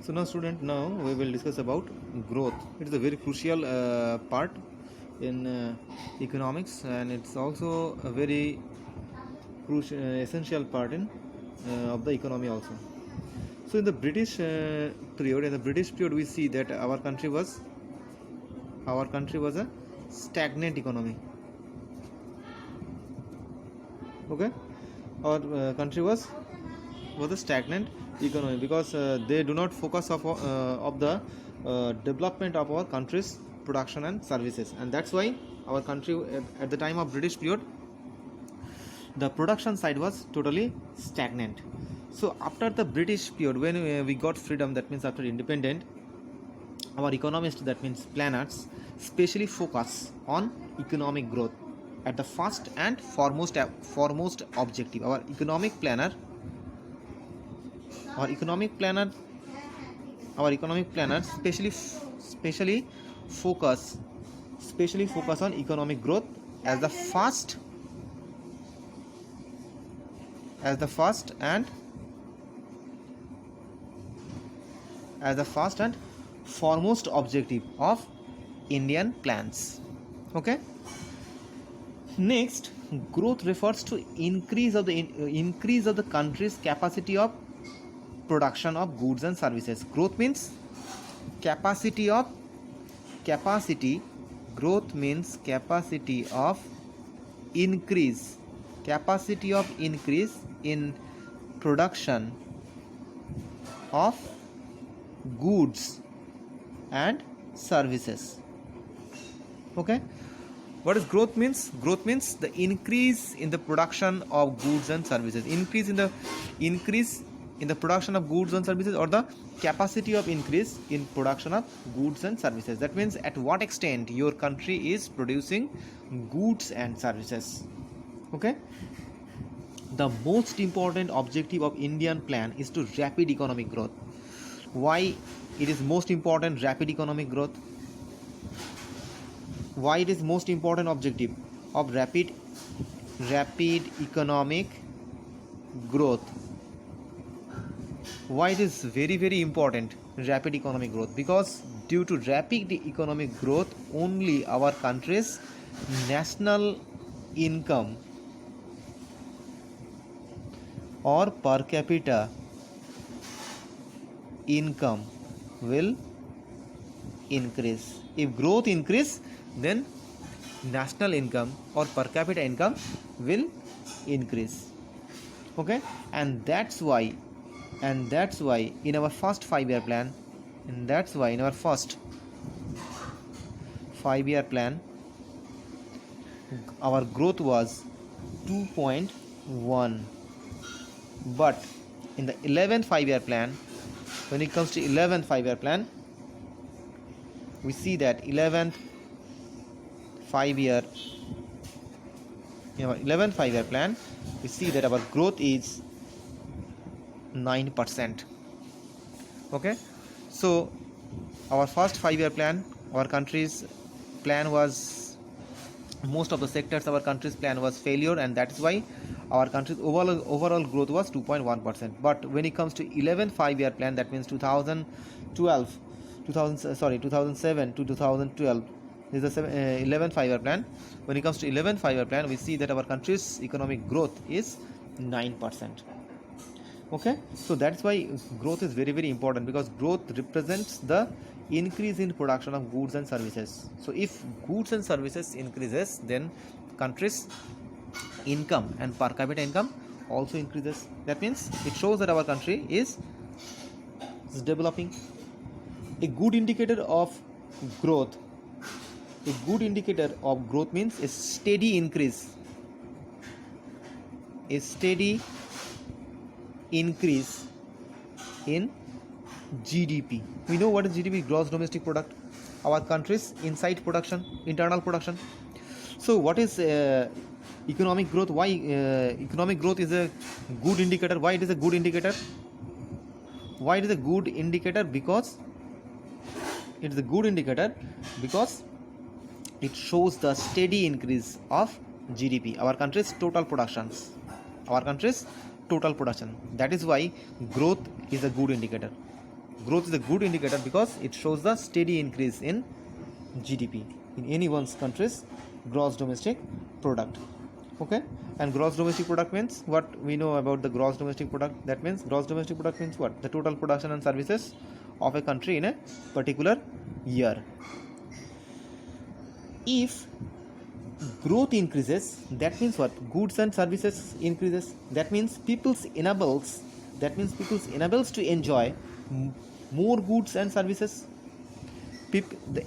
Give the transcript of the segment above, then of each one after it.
So now student, now we will discuss about growth. It is a very crucial part in economics, and it's also a very crucial essential part in of the economy also. So in the British period, we see that our country was a stagnant economy. Okay, our country was a stagnant economy because they do not focus of the development of our country's production and services, and that's why our country at the time of British period, the production side was totally stagnant. So after the British period, when we got freedom, that means after independent, our economists, that means planners, specially focus on economic growth at the first and foremost objective. Our economic planner specially focus on economic growth as the first and foremost objective of Indian plans. Okay. Next, growth refers to increase of the country's capacity of production of goods and services. Growth means capacity. Growth means capacity of increase in production of goods and services. Okay. What is growth means? Growth means the increase in the production of goods and services. Increase in the production of goods and services, or the capacity of increase in production of goods and services. That means at what extent your country is producing goods and services. Okay. The most important objective of Indian plan is to rapid economic growth. Why it is most important rapid economic growth? Why it is most important objective of rapid economic growth? Why it is very important rapid economic growth? Because due to rapid economic growth, only our country's national income or per capita income will increase. If growth increase, then national income or per capita income will increase. Okay, and that's why in our first 5-year plan, our growth was 2.1, but in the 11th 5-year plan, when it comes to 11th 5-year plan, we see that 11th 5-year plan, we see that our growth is 9%. Okay, so our first 5-year plan, our country's plan was, most of the sectors our country's plan was failure, and that's why our country's overall growth was 2.1%. But when it comes to 11th 5-year plan, that means 2007 to 2012, this is the 11th 5-year plan. When it comes to 11th 5-year plan, we see that our country's economic growth is 9%. Okay, so that's why growth is very important, because growth represents the increase in production of goods and services. So if goods and services increases, then country's income and per capita income also increases. That means it shows that our country is developing. A good indicator of growth means a steady increase in GDP. We know what is GDP, gross domestic product, our country's internal production. So what is economic growth? Why economic growth is a good indicator? Why it is a good indicator? Because it is a good indicator because it shows the steady increase of GDP, our country's total production. That is why growth is a good indicator. Growth is a good indicator because it shows the steady increase in GDP in any one's country's gross domestic product. Okay, and gross domestic product means what we know about the gross domestic product. That means gross domestic product means what? The total production and services of a country in a particular year. If growth increases, that means what? Goods and services increases. That means people's enables to enjoy more goods and services. The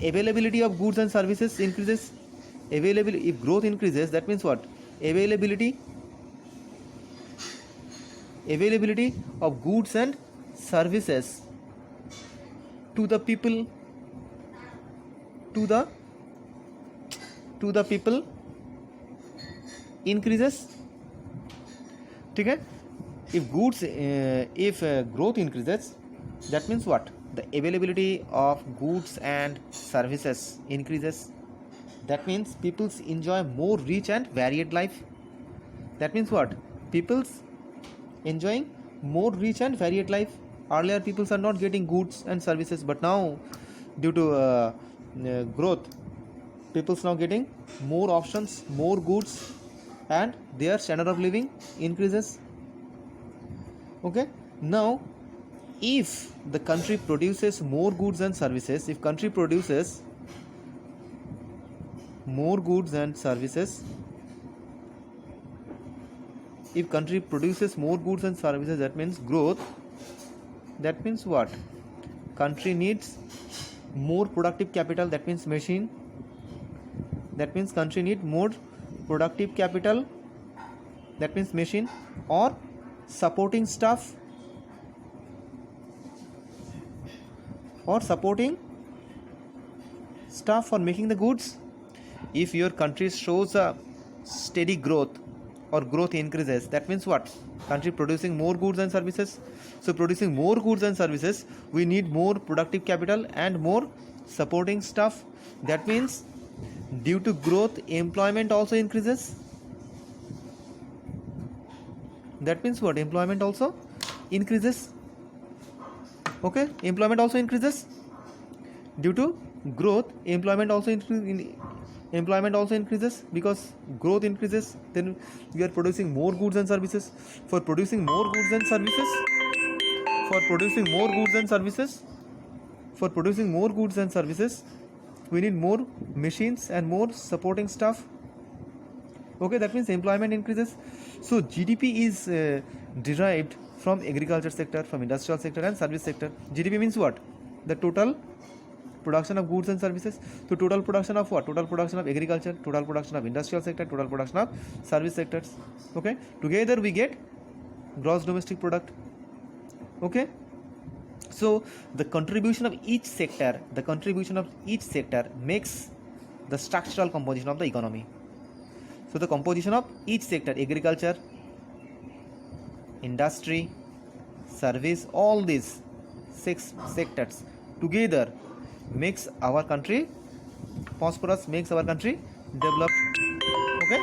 availability of goods and services increases. If growth increases, that means what? Availability of goods and services to the people increases. Okay, if growth increases, that means what? The availability of goods and services increases. That means people's enjoy more rich and varied life. That means what? People's enjoying more rich and varied life. Earlier peoples are not getting goods and services, but now due to growth, people's now getting more options, more goods, and their standard of living increases. Okay, now if the country produces more goods and services, if country produces more goods and services, that means growth. That means what? Country needs more productive capital, that means machine. That means country need more productive capital, that means machine, or supporting staff, for making the goods. If your country shows a steady growth or growth increases, that means what? Country producing more goods and services. So producing more goods and services, we need more productive capital and more supporting staff. That means due to growth, employment also increases. That means what? Employment also increases. Okay, employment also increases. Due to growth, employment also increases, because growth increases, then we are producing more goods and services. For producing more goods and services, we need more machines and more supporting staff. Okay, that means employment increases. So GDP is derived from agriculture sector, from industrial sector and service sector. GDP means what? The total production of goods and services. So total production of what? Total production of agriculture, total production of industrial sector, total production of service sectors. Okay, together we get gross domestic product. Okay, so the contribution of each sector makes the structural composition of the economy. So the composition of each sector, agriculture, industry, service, all these 6 sectors together makes our country prosperous, makes our country developed. Okay,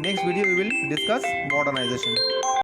next video we will discuss modernization.